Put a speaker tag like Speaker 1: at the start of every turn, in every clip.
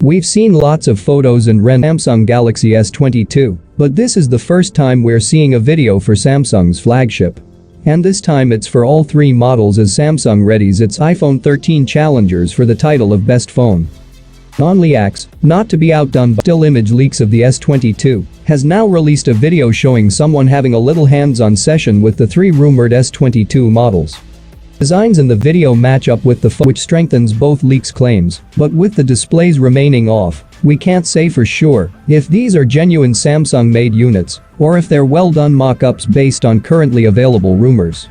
Speaker 1: We've seen lots of photos and Samsung Galaxy S22, but this is the first time we're seeing a video for Samsung's flagship. And this time it's for all three models as Samsung readies its iPhone 13 challengers for the title of Best Phone. OnlyX, not to be outdone by still image leaks of the S22, has now released a video showing someone having a little hands-on session with the three rumored S22 models. Designs in the video match up with the phone, which strengthens both leaks' claims, but with the displays remaining off, we can't say for sure if these are genuine Samsung-made units or if they're well-done mock-ups based on currently available rumors.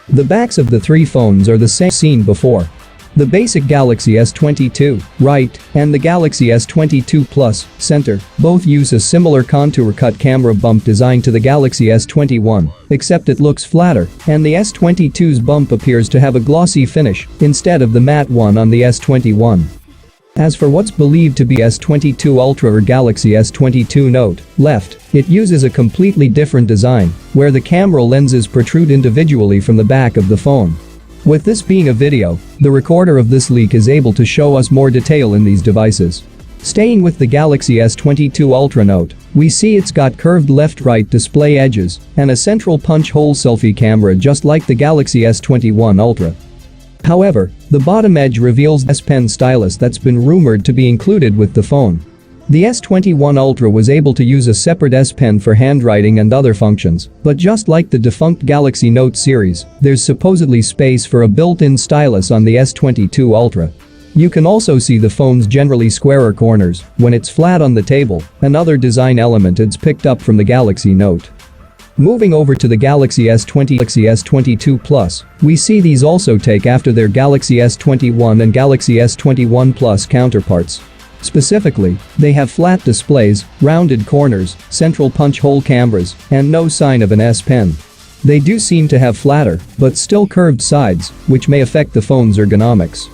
Speaker 1: The backs of the three phones are the same seen before. The basic Galaxy S22, right, and the Galaxy S22 Plus, center, both use a similar contour-cut camera bump design to the Galaxy S21, except it looks flatter, and the S22's bump appears to have a glossy finish instead of the matte one on the S21. As for what's believed to be S22 Ultra or Galaxy S22 Note, left, it uses a completely different design, where the camera lenses protrude individually from the back of the phone. With this being a video, the recorder of this leak is able to show us more detail in these devices. Staying with the Galaxy S22 Ultra Note, we see it's got curved left-right display edges and a central punch-hole selfie camera just like the Galaxy S21 Ultra. However, the bottom edge reveals the S Pen stylus that's been rumored to be included with the phone. The S21 Ultra was able to use a separate S Pen for handwriting and other functions, but just like the defunct Galaxy Note series, there's supposedly space for a built-in stylus on the S22 Ultra. You can also see the phone's generally squarer corners when it's flat on the table, another design element it's picked up from the Galaxy Note. Moving over to the Galaxy S22 Plus, we see these also take after their Galaxy S21 and Galaxy S21 Plus counterparts. Specifically, they have flat displays, rounded corners, central punch-hole cameras, and no sign of an S Pen. They do seem to have flatter, but still curved sides, which may affect the phone's ergonomics.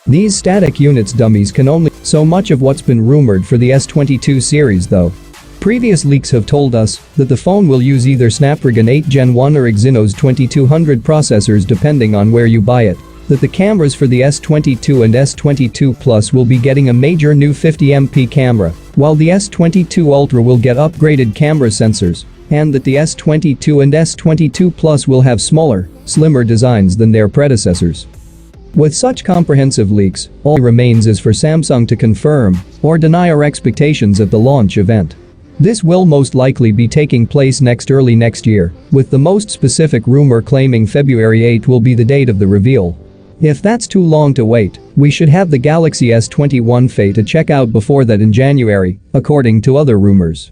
Speaker 1: These static units dummies can only so much of what's been rumored for the S22 series though. Previous leaks have told us that the phone will use either Snapdragon 8 Gen 1 or Exynos 2200 processors depending on where you buy it. That the cameras for the S22 and S22 Plus will be getting a major new 50MP camera, while the S22 Ultra will get upgraded camera sensors, and that the S22 and S22 Plus will have smaller, slimmer designs than their predecessors. With such comprehensive leaks, all remains is for Samsung to confirm or deny our expectations at the launch event. This will most likely be taking place early next year, with the most specific rumor claiming February 8 will be the date of the reveal. If that's too long to wait, we should have the Galaxy S21 FE to check out before that in January, according to other rumors.